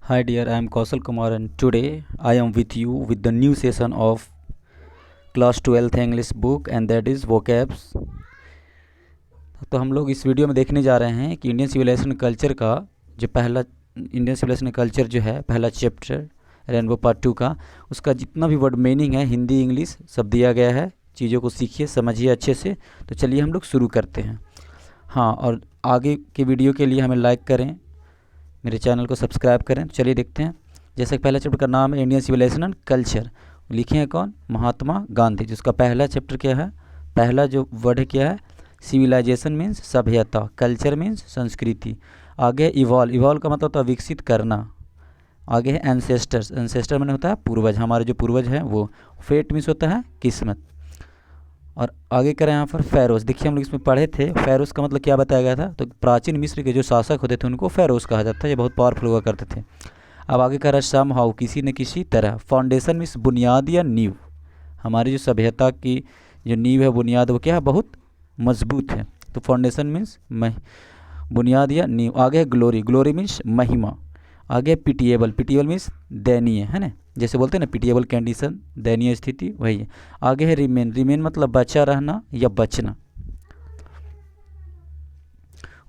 Hi dear, I am Kausal Kumar and today I am with you with the new session of class 12th English book and that is vocabs। तो हम लोग इस video में देखने जा रहे हैं कि इंडियन सिविलाइजेशन कल्चर का जो पहला इंडियन सिविलाइजेशन कल्चर जो है पहला चैप्टर रेनबो पार्ट 2 का उसका जितना भी वर्ड मीनिंग है हिंदी इंग्लिश सब दिया गया है। चीज़ों को सीखिए समझिए अच्छे से। तो चलिए हम लोग शुरू करते हैं। हाँ, और आगे के वीडियो के लिए हमें लाइक करें, मेरे चैनल को सब्सक्राइब करें। तो चलिए देखते हैं। जैसे पहला चैप्टर का नाम है इंडियन सिविलाइजेशन एंड कल्चर, लिखे हैं कौन? महात्मा गांधी। जिसका पहला चैप्टर क्या है, पहला जो वर्ड है क्या है? सिविलाइजेशन मीन्स सभ्यता, कल्चर मीन्स संस्कृति। आगे इवॉल्व, इवॉल्व का मतलब होता है विकसित करना। आगे है एंसेस्टर्स, एंसेस्टर मैंने होता है पूर्वज, हमारे जो पूर्वज हैं वो। फेट मीन्स होता है किस्मत। और आगे करें यहाँ पर फेरोज। देखिए हम लोग इसमें पढ़े थे फेरोज का मतलब क्या बताया गया था। तो प्राचीन मिस्र के जो शासक होते थे उनको फेरोज कहा जाता है, ये बहुत पावरफुल हुआ करते थे। अब आगे कह रहा है सम हाउ, किसी न किसी तरह। फाउंडेशन मीन्स बुनियाद या नींव। हमारी जो सभ्यता की जो नींव है, बुनियाद, वो क्या है? बहुत मजबूत है। तो फाउंडेशन मीन्स बुनियाद या नींव। आगे है ग्लोरी, ग्लोरी मीन्स महिमा। आगे पिटिएबल, पिटिएबल मीन्स दयनीय, है ना, जैसे बोलते हैं ना पिटिएबल कंडीशन, दयनीय स्थिति, वही है। आगे है रिमेन, रिमेन मतलब बचा रहना या बचना।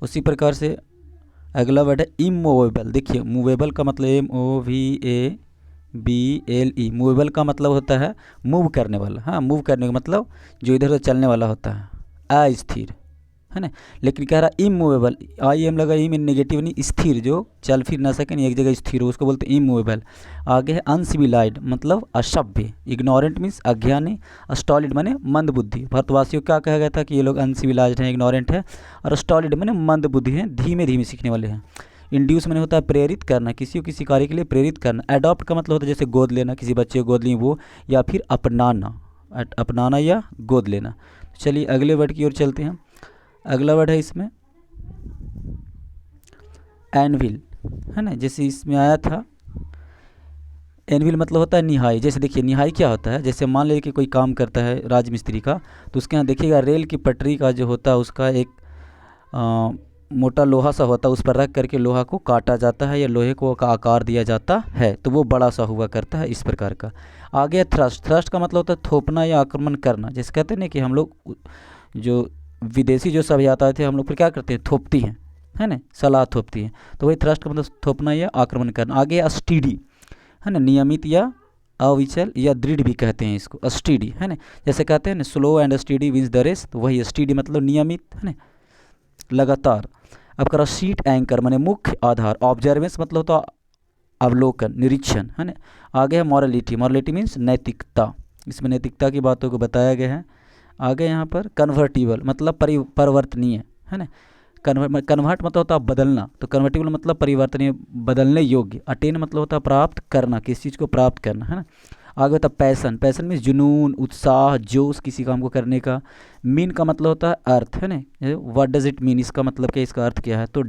उसी प्रकार से अगला वर्ड है इमूवेबल। देखिए मूवेबल का मतलब MOVABLE, मूवेबल का मतलब होता है मूव करने वाला। हाँ, मूव करने का मतलब जो इधर उधर चलने वाला होता है, अस्थिर, है ना। लेकिन कह रहा इमूवेबल, IM लगा, इम नेगेटिव नहीं, स्थिर, जो चल फिर ना सके, नहीं एक जगह स्थिर हो, उसको बोलते हैं इमूवेबल। आगे है अनसिविलाइज्ड मतलब असभ्य। इग्नोरेंट मीन्स अज्ञानी। स्टॉलिड माने मंद बुद्धि। भारतवासियों को क्या कहा गया था कि ये लोग अनसिविलाइज्ड हैं, इग्नोरेंट है। और स्टॉलिड माने मंद बुद्धि हैं, धीमे धीमे सीखने वाले हैं। इंड्यूस मैंने होता है प्रेरित करना, किसी को किसी कार्य के लिए प्रेरित करना। एडॉप्ट का मतलब होता है जैसे गोद लेना, किसी बच्चे को गोद ली वो, या फिर अपनाना, अपनाना या गोद लेना। चलिए अगले वर्ड की ओर चलते हैं। अगला वर्ड है इसमें एनविल, है ना, जैसे इसमें आया था एनविल मतलब होता है निहाई। जैसे देखिए निहाई क्या होता है, जैसे मान लीजिए कि कोई काम करता है राजमिस्त्री का, तो उसके यहाँ देखिएगा रेल की पटरी का जो होता है उसका एक मोटा लोहा सा होता है, उस पर रख करके लोहा को काटा जाता है या लोहे को का आकार दिया जाता है, तो वो बड़ा सा हुआ करता है, इस प्रकार का। आगे थ्रस्ट, थ्रस्ट का मतलब होता है थोपना या आक्रमण करना। जैसे कहते हैं ना कि हम लोग जो विदेशी जो सभ्यता थे हम लोग पर क्या करते हैं, थोपती हैं, है ना, सलाह थोपती हैं। तो वही थ्रस्ट का मतलब थोपना या आक्रमण करना। आगे स्टीडी, है ना, नियमित या अविचल या दृढ़ भी कहते हैं इसको, स्टीडी, है ना। जैसे कहते हैं ना slow and steady wins the race, तो वही स्टीडी मतलब नियमित, है ना, लगातार। अब करा सीट एंकर माने मुख्य आधार। ऑब्जर्वेंस मतलब होता अवलोकन, निरीक्षण, है ना। आगे है मॉरलिटी, मॉरलिटी मीन्स नैतिकता। इसमें नैतिकता की बातों को बताया गया है। आगे यहाँ पर कन्वर्टिबल मतलब परिवर्तनीय, है ना। कन्वर्ट मतलब होता है बदलना, तो कन्वर्टिबल मतलब परिवर्तनीय, बदलने योग्य। अटेन मतलब होता है प्राप्त करना, किसी चीज़ को प्राप्त करना, है ना। आगे होता है पैसन, पैसन मीन्स जुनून, उत्साह, जोश किसी काम को करने का। मीन का मतलब होता है अर्थ, है ना। व्हाट डज इट मीन, इसका मतलब क्या, इसका अर्थ क्या है, तो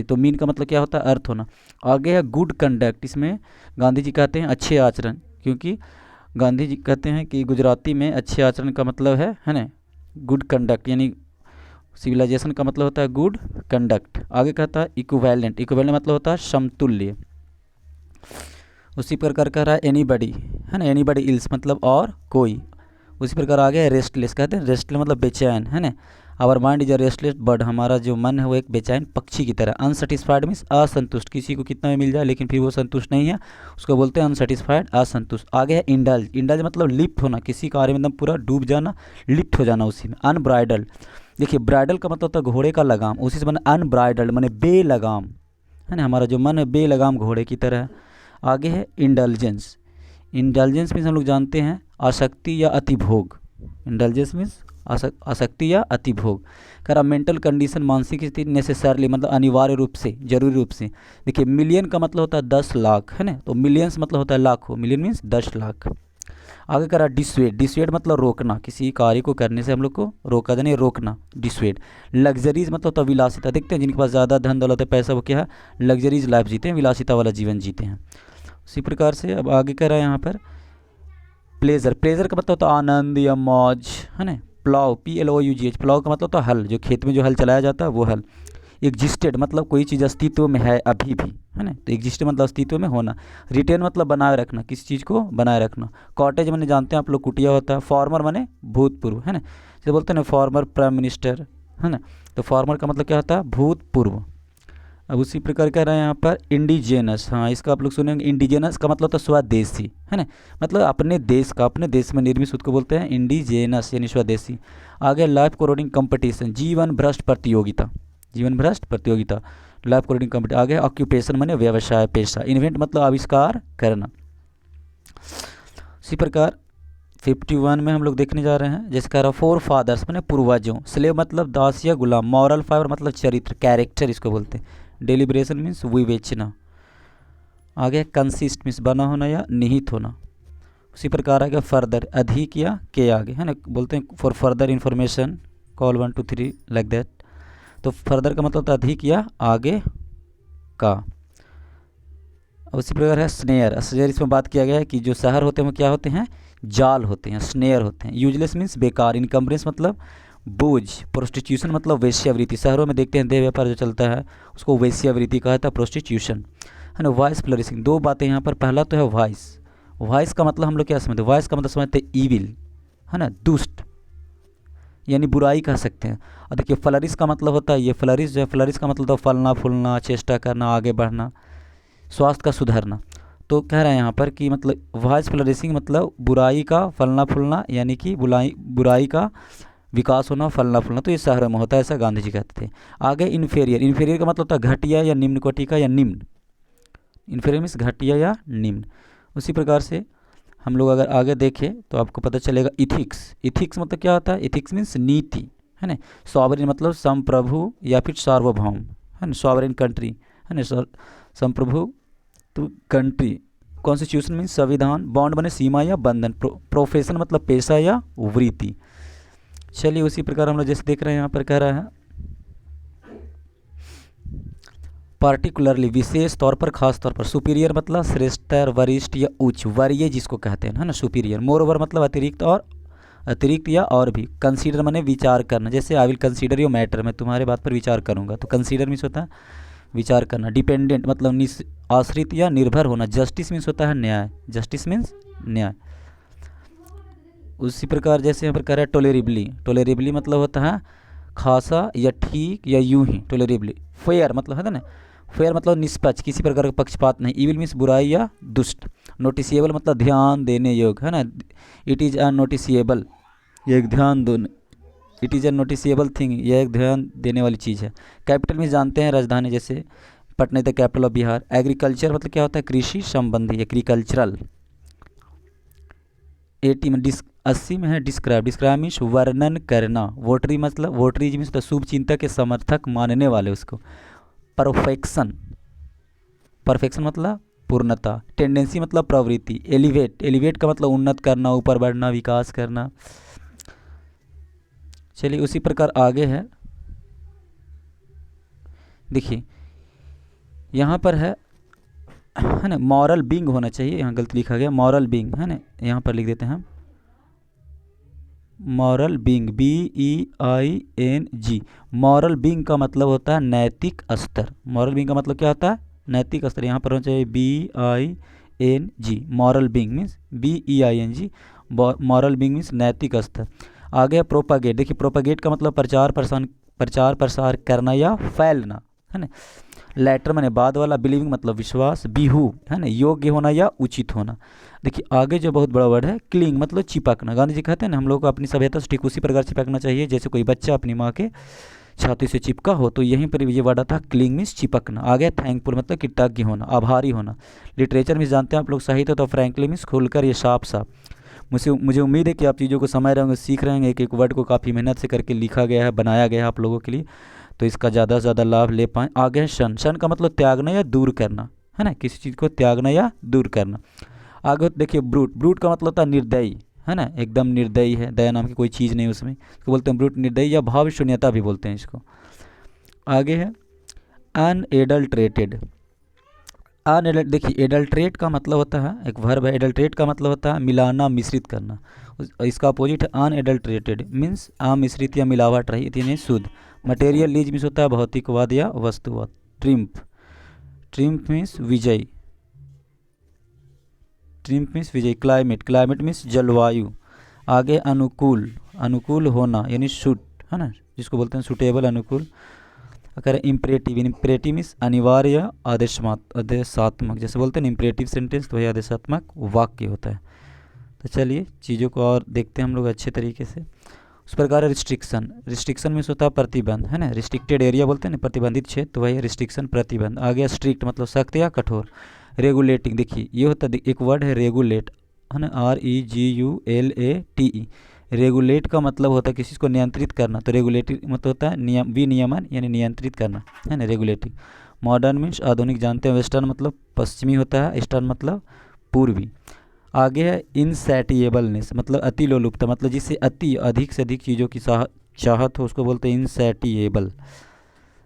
तो मीन का मतलब क्या होता है, अर्थ होना। आगे है गुड कंडक्ट, इसमें गांधी जी कहते हैं अच्छे आचरण, क्योंकि गांधी जी कहते हैं कि गुजराती में अच्छे आचरण का मतलब है ना गुड कंडक्ट, यानी सिविलाइजेशन का मतलब होता है गुड कंडक्ट। आगे कहता है इक्विवेलेंट, इक्विवेलेंट मतलब होता है समतुल्य। उसी प्रकार कह रहा है एनीबडी, है ना, एनीबडी इल्स मतलब और कोई। उसी प्रकार आगे है रेस्टलेस, कहते हैं रेस्टलेस मतलब बेचैन, है ना। Our mind is a restless bird, हमारा जो मन है वो एक बेचैन पक्षी की तरह। अनसेटिस्फाइड मीन्स असंतुष्ट, किसी को कितना भी मिल जाए लेकिन फिर वो संतुष्ट नहीं है, उसको बोलते हैं अनसेटिस्फाइड, असंतुष्ट। आगे है इंडल्ज, इंडल्ज मतलब लिप्त होना, किसी कार्य में एकदम पूरा डूब जाना, लिप्त हो जाना उसी में। अनब्राइडल्ड, देखिए ब्राइडल का मतलब होता है घोड़े का लगाम, उसी से बना अनब्राइडल्ड माने बेलगाम, है ना, हमारा जो मन है बेलगाम घोड़े की तरह है। आगे है इंडल्जेंस, इंडल्जेंस मीन्स हम लोग जानते हैं आसक्ति या अतिभोग। इंडल्जेंस मीन्स आसक्ति या अतिभोग। कह मेंटल कंडीशन, मानसिक स्थिति, नेसेसरली मतलब अनिवार्य रूप से, जरूरी रूप से। देखिए मिलियन का मतलब होता है 10 लाख, है ना, तो मिलियंस मतलब होता है लाखों, मिलियन मीन्स 10 लाख। आगे करा डिस्वेड, डिस्वेड मतलब रोकना, किसी कार्य को करने से हम लोग को रोका जाए, रोकना, डिस्वेड। लग्जरीज मतलब होता है विलासिता, देखते हैं जिनके पास ज़्यादा धन दौलत है, पैसा, वो क्या है, लग्जरीज लाइफ जीते हैं, विलासिता वाला जीवन जीते हैं। उसी प्रकार से अब आगे कह रहा है यहाँ पर प्लेजर, प्लेजर का मतलब होता है आनंद या मौज, है ना। प्लाव, PLOUGH, प्लाव का मतलब होता है हल, जो खेत में जो हल चलाया जाता है वो हल। एग्जिस्टेड मतलब कोई चीज़ अस्तित्व में है अभी भी, है ना, तो एग्जिस्टेड मतलब अस्तित्व में होना। रिटेन मतलब बनाए रखना, किसी चीज़ को बनाए रखना। कॉटेज मैंने जानते हैं आप लोग कुटिया होता है। फॉर्मर माने भूतपूर्व, है ना, जैसे बोलते हैं ना फॉर्मर प्राइम मिनिस्टर, है ना, तो फॉर्मर का मतलब क्या होता है, भूतपूर्व। अब उसी प्रकार कह रहे हैं यहाँ पर इंडिजेनस, हाँ इसका आप लोग सुनेंगे। इंडिजेनस का मतलब होता है स्वदेशी, है ना, मतलब अपने देश का, अपने देश में निर्मित खुद को बोलते हैं इंडिजेनस यानी स्वदेशी। आगे लाइफ कोडिंग कंपटीशन, जीवन भ्रष्ट प्रतियोगिता, जीवन भ्रष्ट प्रतियोगिता, लाइफ कोडिंग कंपटीशन। आगे ऑक्यूपेशन माने व्यवसाय पेशा। इन्वेंट मतलब आविष्कार करना। इसी प्रकार 51 में हम लोग देखने जा रहे हैं, जैसे कह रहा फोर फादर्स मैंने पूर्वजों। स्लेव मतलब दास या गुलाम। मॉरल फाइबर मतलब चरित्र, कैरेक्टर इसको बोलते हैं। डेलिब्रेशन मीन्स विवेचना। आगे कंसिस्ट मीन्स बना होना या निहित होना। उसी प्रकार आगे फर्दर, अधिक या के आगे, है ना, बोलते हैं for further information call 1 2 3 like that. तो फर्दर का मतलब होता है अधिक या आगे का। उसी प्रकार है स्नेयर। स्नेयर इसमें बात किया गया है कि जो शहर होते हैं वो क्या होते हैं, जाल होते हैं, स्नेयर होते हैं। यूजलेस मीन्स बेकार। इनकम्बरेंस मतलब बोझ। प्रोस्टिट्यूशन मतलब वेश्यावृत्ति। शहरों में देखते हैं देह व्यापार जो चलता है उसको वेश्यावृत्ति कहा था, प्रोस्टिट्यूशन, है ना। वॉइस फ्लरिशिंग, दो बातें यहाँ पर। पहला तो है वॉइस। वॉइस का मतलब हम लोग क्या समझते हैं, वॉइस का मतलब समझते हैं ईविल, है ना, दुष्ट यानी बुराई कह सकते हैं। और देखिए फ्लरिश का मतलब होता है, ये फ्लरिश जो है, फ्लरिश का मतलब तो फलना फूलना, चेष्टा करना, आगे बढ़ना, स्वास्थ्य का सुधरना। तो कह रहे हैं यहाँ पर कि मतलब वॉइस फ्लरिशिंग मतलब बुराई का फलना फूलना, यानी कि बुराई का विकास होना, फलना फूलना। तो ये शहरों में होता है, ऐसा गांधी जी कहते थे। आगे इन्फीरियर। इन्फीरियर का मतलब होता है घटिया या निम्न कोटि का या निम्न। इन्फीरियर मीन्स घटिया या निम्न। उसी प्रकार से हम लोग अगर आगे देखें तो आपको पता चलेगा इथिक्स। इथिक्स मतलब क्या होता है, इथिक्स मीन्स नीति, है ना। सॉवरेन मतलब संप्रभु या फिर सार्वभौम, है ना, सॉवरेन कंट्री, है ना, संप्रभु तो कंट्री। कॉन्स्टिट्यूशन मीन्स संविधान। बॉन्ड बने सीमा या बंधन। प्रोफेशन मतलब पेशा या वृत्ति। चलिए उसी प्रकार हम लोग जैसे देख रहे हैं यहाँ पर कह रहा है पार्टिकुलरली विशेष तौर पर, खास तौर पर। सुपीरियर मतलब श्रेष्ठतर, वरिष्ठ या उच्च, वरीय जिसको कहते हैं, है ना, सुपीरियर। मोर ओवर मतलब अतिरिक्त और अतिरिक्त या और भी। कंसीडर माने विचार करना, जैसे I will consider your matter, मैं तुम्हारे बात पर विचार करूंगा, तो कंसीडर मीन्स होता है विचार करना। डिपेंडेंट मतलब आश्रित या निर्भर होना। जस्टिस मीन्स होता है न्याय, जस्टिस मीन्स न्याय। उसी प्रकार जैसे यहाँ पर कह रहा है टोलेरेबली। टोलेरेबली मतलब होता है खासा या ठीक या यूं ही, टोलेरेबली। फेयर मतलब है ना, फेयर मतलब निष्पक्ष, किसी प्रकार का पक्षपात नहीं। इविल मीन्स बुराई या दुष्ट। नोटिसिएबल मतलब ध्यान देने योग्य, है ना। इट इज़ अ नोटिसिएबल, ये एक ध्यान दो, इट इज़ अ नोटिसिएबल थिंग, यह एक ध्यान देने वाली चीज़ है। कैपिटल मीन्स जानते हैं राजधानी, जैसे Patna the capital of Bihar. Agriculture मतलब क्या होता है, कृषि संबंधी, एग्रीकल्चरल। 80 में 80 में है डिस्क्राइब। डिस्क्राइब मीन्स वर्णन करना। वोटरी मतलब वोटरी मीन्स तो शुभ चिंतक के समर्थक मानने वाले उसको। परफेक्शन, परफेक्शन मतलब पूर्णता। टेंडेंसी मतलब प्रवृत्ति। एलिवेट, एलिवेट का मतलब उन्नत करना, ऊपर बढ़ना, विकास करना। चलिए उसी प्रकार आगे है, देखिए यहाँ पर है ना, मॉरल बीइंग होना चाहिए, यहाँ गलत लिखा गया, मॉरल बीइंग, है ना, यहाँ पर लिख देते हैं हम moral being, BEING। Moral being का मतलब होता है नैतिक स्तर। मॉरल बीइंग का मतलब क्या होता है, नैतिक स्तर। यहाँ पर होना चाहिए BING। Moral being means BEING। Moral being means नैतिक स्तर। आगे प्रोपागेट। देखिए प्रोपागेट का मतलब प्रचार प्रसार करना या फैलना, है ना। लेटर माने बाद वाला। बिलीविंग मतलब विश्वास। बिहू, है ना, योग्य होना या उचित होना। देखिए आगे जो बहुत बड़ा वर्ड है क्लिंग मतलब चिपकना। गांधी जी कहते हैं ना हम लोग को अपनी सभ्यता से ठीक उसी प्रकार चिपकना चाहिए जैसे कोई बच्चा अपनी माँ के छाती से चिपका हो, तो यहीं पर ये वर्ड आता है क्लिंग मीन्स चिपकना। आगे थैंकफुल मतलब कृतज्ञ होना, आभारी होना। लिटरेचर में जानते हैं आप लोग साहित्य, तो फ्रैंकली मीन्स खुलकर, ये साफ साफ। मुझे उम्मीद है कि आप चीज़ों को समझ रहे होंगे, सीख रहे होंगे। एक एक वर्ड को काफ़ी मेहनत से करके लिखा गया है, बनाया गया है आप लोगों के लिए, तो इसका ज़्यादा से ज़्यादा लाभ ले पाएँ। आगे है शन। शन का मतलब त्यागना या दूर करना, है ना, किसी चीज़ को त्यागना या दूर करना। आगे देखिए ब्रूट। ब्रूट का मतलब होता है निर्दयी, है ना, एकदम निर्दयी है, दया नाम की कोई चीज़ नहीं उसमें, इसको बोलते हैं ब्रूट, निर्दयी या भाव शून्यता भी बोलते हैं इसको। आगे है अनएडल्ट्रेटेड। देखिए एडल्ट्रेट का मतलब होता है, एक वर्ब है, एडल्ट्रेट का मतलब होता है मिलाना, मिश्रित करना। इसका अपोजिट है अनएडल्ट्रेटेड, मीन्स अमिश्रित या मिलावट रहित यानी शुद्ध। मटेरियलिज्म मीन्स होता है भौतिकवाद या वस्तुवाद। ट्रिम्फ, ट्रिम्फ मीन्स विजय, ट्रिम्फ मीन्स विजय। क्लाइमेट, क्लाइमेट मीन्स जलवायु। आगे अनुकूल, अनुकूल होना यानी सूट, है ना, जिसको बोलते हैं सूटेबल, अनुकूल। अगर इम्परेटिव, इम्परेटिव मीन्स अनिवार्य, आदेशात्मक, जैसे बोलते हैं ना इम्परेटिव सेंटेंस, तो वही आदेशात्मक वाक्य होता है। तो चलिए चीज़ों को और देखते हैं हम लोग अच्छे तरीके से। उस प्रकार है रिस्ट्रिक्शन, रिस्ट्रिक्शन मीन्स होता है प्रतिबंध, है ना, रिस्ट्रिक्टेड एरिया बोलते हैं ना, प्रतिबंधित क्षेत्र, तो वही रिस्ट्रिक्शन, प्रतिबंध। आ गया स्ट्रिक्ट मतलब सख्त या कठोर। रेगुलेटिंग, देखिए ये होता है, एक वर्ड है रेगुलेट, है ना, REGULATE। रेगुलेट का मतलब होता है किसी को नियंत्रित करना, तो रेगुलेटिव मतलब होता है नियम, विनियमन यानी नियंत्रित करना, है ना, रेगुलेटिंग। मॉडर्न मीन्स आधुनिक, जानते हैं। वेस्टर्न मतलब पश्चिमी होता है, ईस्टर्न मतलब पूर्वी। आगे है इनसैटिएबलनेस, मतलब अति लोलुपता, मतलब जिससे अति, अधिक से अधिक चीज़ों की चाहत हो, उसको बोलते हैं insatiable.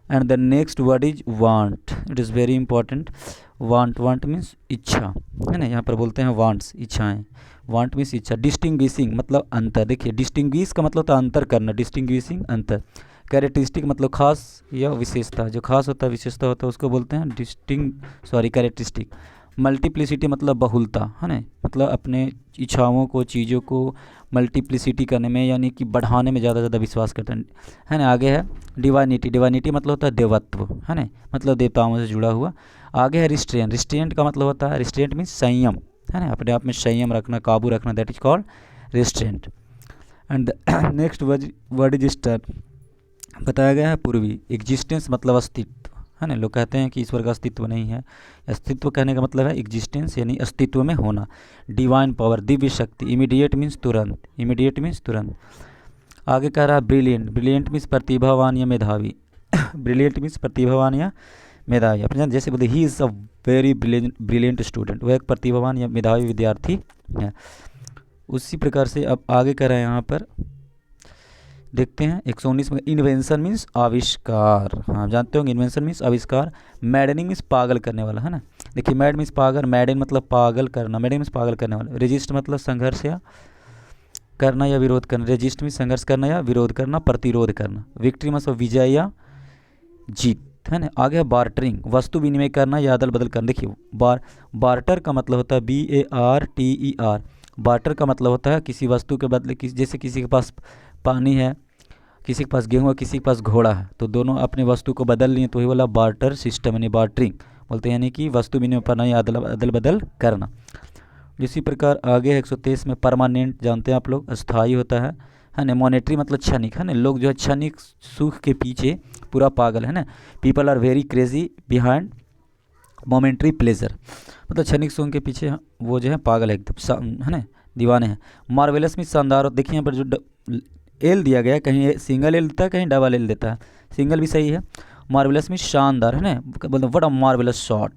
And the next word is want, it is very important. Want, want means इच्छा, है ना, यहाँ पर बोलते हैं वांट्स, इच्छाएं। वांट मीन्स इच्छा। डिस्टिंग्विशिंग मतलब अंतर, देखिए डिस्टिंग्विश का मतलब होता है अंतर करना, डिस्टिंग्विशिंग अंतर। कैरेक्टरिस्टिक मतलब खास या विशेषता, जो खास होता है, विशेषता होता है, उसको बोलते हैं कैरेक्टरिस्टिक। मल्टीप्लिसिटी मतलब बहुलता, है ना, मतलब अपने इच्छाओं को, चीज़ों को मल्टीप्लिसिटी करने में यानी कि बढ़ाने में ज़्यादा ज़्यादा विश्वास करते हैं, है ना। आगे है डिवाइनिटी, डिवाइनिटी मतलब होता है देवत्व, है ना, मतलब देवताओं से जुड़ा हुआ। आगे है रिस्ट्रेंट, रिस्ट्रेंट का मतलब होता है, रिस्ट्रेंट मीन्स संयम, है ना, अपने आप में संयम रखना, काबू रखना, that is called restraint. And next word is stern, बताया गया है पूर्वी। एग्जिस्टेंस मतलब अस्तित्व, है ना, लोग कहते हैं कि ईश्वर का अस्तित्व नहीं है, अस्तित्व कहने का मतलब है एग्जिस्टेंस यानी अस्तित्व में होना। डिवाइन पावर, दिव्य शक्ति। इमीडिएट मीन्स तुरंत, इमीडिएट मीन्स तुरंत। आगे कह रहा है ब्रिलियंट, ब्रिलियंट मीन्स प्रतिभावान या मेधावी। ब्रिलियंट मीन्स प्रतिभावान या मेधावी। अपने जैसे बोलते he is a very brilliant student, वह एक प्रतिभावान या मेधावी विद्यार्थी है। उसी प्रकार से अब आगे कह रहे हैं यहाँ पर, देखते हैं 119 में। इन्वेंशन मीन्स आविष्कार, हाँ जानते होंगे, इन्वेंशन मीन्स आविष्कार। मैडनिंग मीन्स पागल करने वाला, है ना, देखिए मैड मीन्स पागल, मैडन मतलब पागल करना, मैडन मीन्स पागल करने वाला। रेजिस्ट मतलब संघर्ष या करना या विरोध करना, रेजिस्ट मीन्स संघर्ष करना या विरोध करना, प्रतिरोध करना। विक्ट्री मतलब विजय या जीत, है ना। आगे बार्टरिंग, वस्तु विनिमय करना या अदल बदल करना। देखिए बार्टर का मतलब होता है BARTER। बार्टर का मतलब होता है किसी वस्तु के बदले, जैसे किसी के पास पानी है, किसी के पास गेहूँ है, किसी के पास घोड़ा है, तो दोनों अपनी वस्तु को बदल लिए, तो वही वाला बार्टर सिस्टम यानी बार्टरिंग बोलते हैं, यानी कि वस्तु विनिमय करना या अदल बदल करना। इसी प्रकार आगे 123 में परमानेंट, जानते हैं आप लोग, अस्थाई होता है ना। मॉनेटरी मतलब क्षणिक, है ना, लोग जो है क्षणिक सुख के पीछे पूरा पागल, है ना। People are very crazy behind momentary pleasure, मतलब क्षणिक सुख के पीछे वो जो है पागल है एकदम, है ना, दीवाने हैं। मार्वेलस में शानदार, देखिए यहाँ पर जो एल दिया गया है, कहीं सिंगल एल देता है, कहीं डबल एल देता है, सिंगल भी सही है। मार्वेलस में शानदार, है ना, बोलते व्हाट अ मार्वेलस शॉट,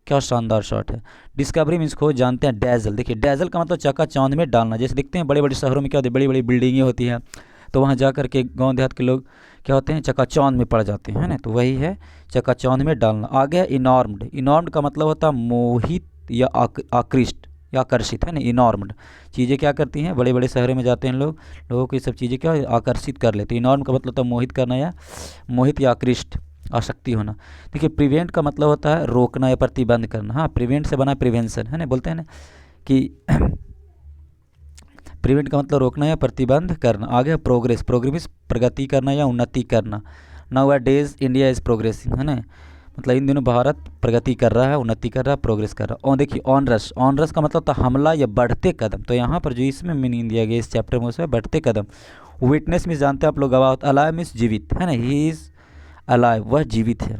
क्या शानदार शॉट है। डिस्कवरी मीन्स खोज, जानते हैं। डैजल, देखिए डैजल का मतलब चका चांद में डालना, जैसे देखते हैं बड़े बड़े शहरों में क्या होती है, बड़ी बड़ी बिल्डिंगें होती हैं, तो वहाँ जा करके गांव देहात के लोग क्या होते हैं, चका चांद में पड़ जाते हैं, है ना, तो वही है चका चांद में डालना। आ गया इनॉर्म्ड, इनॉर्म्ड का मतलब होता है मोहित या आकृष्ट या आकर्षित, है ना। इनॉर्म्ड चीज़ें क्या करती हैं, बड़े बड़े शहरों में जाते हैं लोग, लोगों को ये सब चीज़ें क्या आकर्षित कर लेती हैं। इनॉर्म का मतलब होता है मोहित करना या मोहित या आकृष्ट, आसक्ति होना। देखिए प्रिवेंट का मतलब होता है रोकना या प्रतिबंध करना, हाँ प्रिवेंट से बना प्रिवेंशन, है ना, बोलते हैं ना कि प्रिवेंट का मतलब रोकना या प्रतिबंध करना। आगे प्रोग्रेस, प्रोग्रेस प्रगति करना या उन्नति करना। Now days India is progressing, है ना, मतलब इन दिनों भारत प्रगति कर रहा है, उन्नति कर रहा है, प्रोग्रेस कर रहा है। और देखिए ऑनरस, ऑनरस का मतलब था हमला या बढ़ते कदम, तो यहाँ पर जो इसमें मीनिंग दिया गया इस चैप्टर में उसमें बढ़ते कदम। विटनेस मीन्स जानते हैं आप लोग गवाह, अलाइव मीन्स जीवित, है ना, ही इज़ अलाइव, वह जीवित है।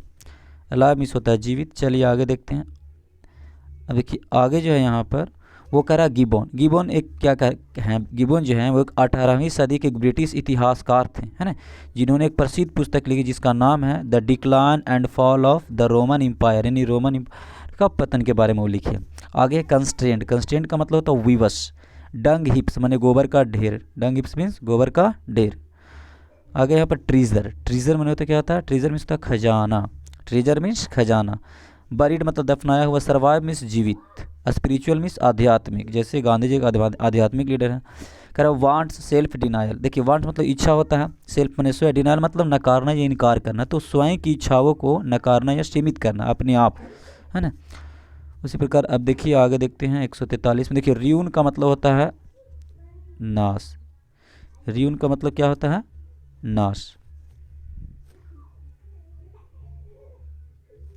अलाइव मीन्स होता है जीवित। चलिए आगे देखते हैं। अब देखिए आगे जो है यहाँ पर वो कह रहा है गिबोन, गिबोन एक क्या है, गिबोन जो है वो एक 18वीं सदी के ब्रिटिश इतिहासकार थे, है ना, जिन्होंने एक प्रसिद्ध पुस्तक लिखी जिसका नाम है the decline and fall of the Roman empire, यानी रोमन एम्पायर का पतन के बारे में वो लिखे। आगे कंस्ट्रेंट, कंस्ट्रेंट का मतलब होता है विवश। डंग हिप्स माने गोबर का ढेर, डंग हिप्स मीन्स गोबर का ढेर। आगे यहाँ पर ट्रीजर, ट्रीजर माने होता क्या होता है, ट्रीजर मीन्स होता खजाना, ट्रेजर मीन्स खजाना। बरीड मतलब दफनाया हुआ, सर्वाइव मीन्स जीवित, स्पिरिचुअल मीन्स आध्यात्मिक, जैसे गांधी जी एक आध्यात्मिक लीडर हैं। कह रहा वांट्स सेल्फ डिनायल, देखिए वांट्स मतलब इच्छा होता है, सेल्फ मैंने स्वयं, डिनायल मतलब नकारना या इनकार करना, तो स्वयं की इच्छाओं को नकारना या सीमित करना अपने आप, है ना। उसी प्रकार अब देखिए आगे देखते हैं 143 में, देखिए र्यून का मतलब होता है नाश, र्यून का मतलब क्या होता है, नाश,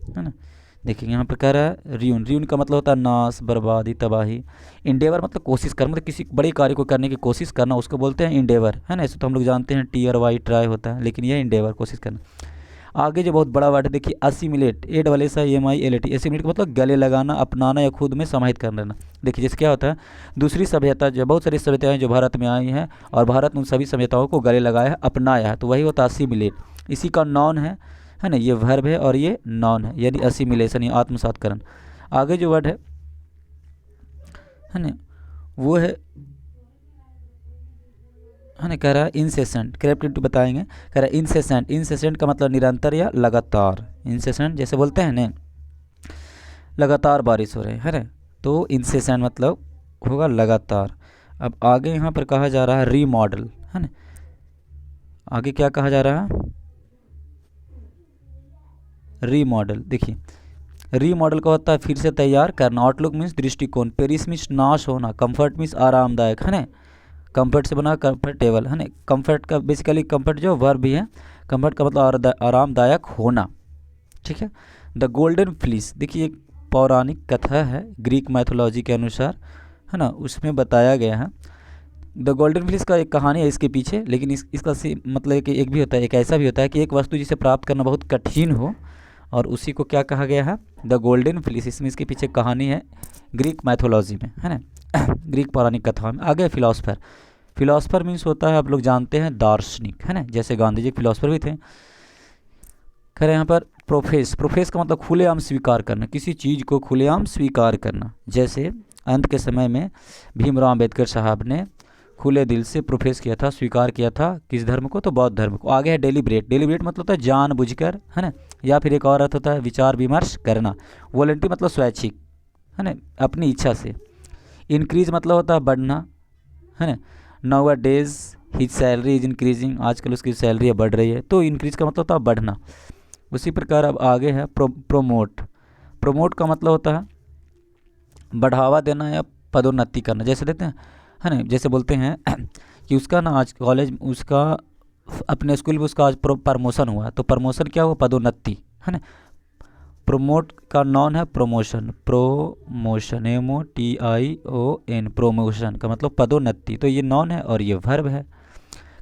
है ना। देखिए यहाँ पर कह रहा है र्यून, र्यून का मतलब होता है नाश, बर्बादी, तबाही। इंडेवर मतलब कोशिश करना, मतलब किसी बड़े कार्य को करने की कोशिश करना, उसको बोलते हैं इंडेवर, है ना। ऐसे तो हम लोग जानते हैं TRY ट्राई होता है, लेकिन यह इंडेवर कोशिश करना। आगे जो बहुत बड़ा वर्ड है देखिए असिमिलेट, ASSIMILAT, एसिमिलेट का मतलब गले लगाना, अपनाना या खुद में समाहित कर लेना। देखिए जैसे क्या होता है, दूसरी सभ्यता जो बहुत सारी सभ्यताएं जो भारत में आई हैं और भारत उन सभी सभ्यताओं को गले लगाया है, अपनाया है, तो वही होता है असिमिलेट। इसी का नॉन है ना, ये वर्ब है और ये नॉन है, यानी असिमिलेशन या आत्मसातकरण। आगे जो वर्ड है ना वो है ना, कह रहा है इंसेसेंट, करेक्ट बताएंगे, कह रहा है इंसेसेंट, इंसेसेंट का मतलब निरंतर या लगातार, इंसेसेंट जैसे बोलते हैं ना लगातार बारिश हो रही है ना, तो इंसेसेंट मतलब होगा लगातार। अब आगे यहाँ पर कहा जा रहा है रीमॉडल, है ना, आगे क्या कहा जा रहा है, रीमॉडल। देखिए रीमॉडल का होता है फिर से तैयार करना, आउटलुक मीन्स दृष्टिकोण, पेरिस मीन्स नाश होना, कंफर्ट मीन्स आरामदायक, है ना, कंफर्ट से बना कंफर्टेबल, है ना। कंफर्ट का बेसिकली कंफर्ट जो वर्ब भी है, कंफर्ट का मतलब आरामदायक होना, ठीक है। द गोल्डन फ्लीस, देखिए एक पौराणिक कथा है ग्रीक मैथोलॉजी के अनुसार, है ना, उसमें बताया गया है। द गोल्डन फ्लीस का एक कहानी है इसके पीछे, लेकिन इसका मतलब कि एक भी होता है, एक ऐसा भी होता है कि एक वस्तु जिसे प्राप्त करना बहुत कठिन हो और उसी को क्या कहा गया है, द गोल्डन फ्लीस। इसमें इसके पीछे कहानी है ग्रीक मैथोलॉजी में, है ना, ग्रीक पौराणिक कथा में। आगे फिलोसफर, फिलोसफर मीन्स होता है आप लोग जानते हैं दार्शनिक, है ना, जैसे गांधी जी फिलोसफर भी थे। कह रहे यहाँ पर प्रोफेस, प्रोफेस का मतलब खुलेआम स्वीकार करना, किसी चीज़ को खुलेआम स्वीकार करना, जैसे अंत के समय में भीमराव अम्बेडकर साहब ने खुले दिल से प्रोफेस किया था, स्वीकार किया था, किस धर्म को, तो बौद्ध धर्म को। आगे है डेलिब्रेट, डेलिब्रेट मतलब होता है जानबूझकर, है ना, या फिर एक और अर्थ होता है विचार विमर्श करना। वॉलंटरी मतलब स्वैच्छिक, है ना, अपनी इच्छा से। इंक्रीज मतलब होता है बढ़ना, है ना, now a days his salary is increasing, आजकल उसकी सैलरी बढ़ रही है, तो इंक्रीज का मतलब होता है बढ़ना। उसी प्रकार अब आगे है प्रोमोट, प्रोमोट का मतलब होता है बढ़ावा देना या पदोन्नति करना, जैसे देते हैं, है ना, जैसे बोलते हैं कि उसका ना आज कॉलेज उसका अपने स्कूल में उसका आज प्रमोशन हुआ, तो प्रमोशन क्या हुआ, पदोन्नति, है ना। प्रोमोट का नॉन है प्रमोशन, प्रोमोशन MOTION, प्रोमोशन का मतलब पदोन्नति, तो ये नॉन है और ये वर्ब है।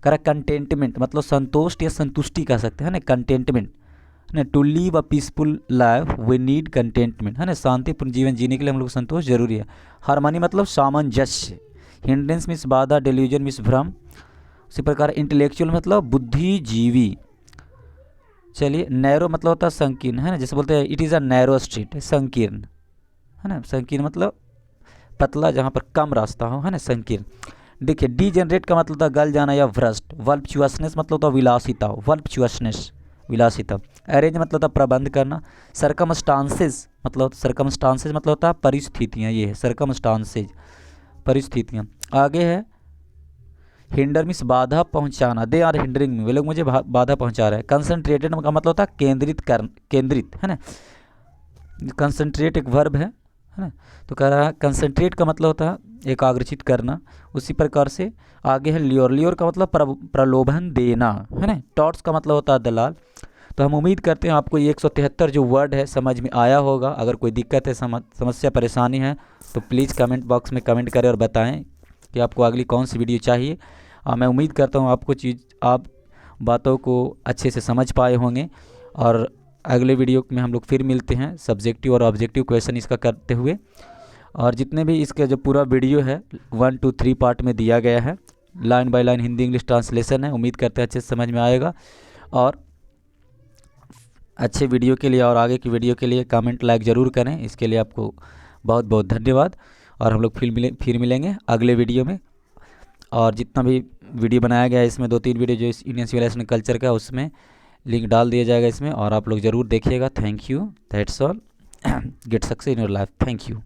कह कंटेंटमेंट मतलब संतोष या संतुष्टि कह सकते हैं ना, कंटेंटमेंट, है ना। To live a peaceful life we need contentment, है ना, शांतिपूर्ण जीवन जीने के लिए हम लोग संतोष जरूरी है। हार्मनी मतलब सामंजस्य, हिंड्रेंस मीन्स बाधा, डेल्यूजन मीन्स भ्रम। उसी प्रकार इंटेलेक्चुअल मतलब बुद्धिजीवी। चलिए नैरो मतलब होता है संकीर्ण, है ना, जैसे बोलते हैं it is a narrow street, संकीर्ण, है ना, संकीर्ण मतलब पतला जहाँ पर कम रास्ता हो, है ना, संकीर्ण। देखिए डीजेनरेट का मतलब होता है गल जाना या भ्रष्ट। वल्पचुअसनेस मतलब होता है विलासिता, वल्पचुअसनेस विलासिता। अरेंज मतलब होता है प्रबंध करना। सरकमस्टांसेस मतलब होता है परिस्थितियाँ, ये है सरकमस्टांसेज, परिस्थितियाँ। आगे है हिंडर मीन्स बाधा पहुंचाना, दे आर हिंडरिंग मी, वे लोग मुझे बाधा पहुंचा रहे हैं। कंसंट्रेटेड का मतलब होता है केंद्रित, है ना, कंसंट्रेट एक वर्ब है ना, तो कह रहा है कंसंट्रेट का मतलब होता है एकाग्रचित करना। उसी प्रकार से आगे है लियोर, लियोर का मतलब प्रलोभन देना, है ना। टॉट्स का मतलब होता है दलाल। तो हम उम्मीद करते हैं आपको ये 173 जो वर्ड है समझ में आया होगा। अगर कोई दिक्कत है, समस्या परेशानी है तो प्लीज़ कमेंट बॉक्स में कमेंट करें और बताएं कि आपको अगली कौन सी वीडियो चाहिए। मैं उम्मीद करता हूँ आप बातों को अच्छे से समझ पाए होंगे। और अगले वीडियो में हम लोग फिर मिलते हैं सब्जेक्टिव और ऑब्जेक्टिव क्वेश्चन इसका करते हुए। और जितने भी इसका जो पूरा वीडियो है 1 to 3 पार्ट में दिया गया है, line by line Hindi English translation है। उम्मीद करते हैं अच्छे से समझ में आएगा। और अच्छे वीडियो के लिए और आगे की वीडियो के लिए कमेंट लाइक ज़रूर करें। इसके लिए आपको बहुत बहुत धन्यवाद। और हम लोग फिर मिलेंगे अगले वीडियो में। और जितना भी वीडियो बनाया गया है इसमें 2-3 वीडियो जो इस इंडियन सिविलाइजेशन कल्चर का, उसमें लिंक डाल दिया जाएगा इसमें, और आप लोग ज़रूर देखिएगा। Thank you, that's all. get success in your life. Thank you.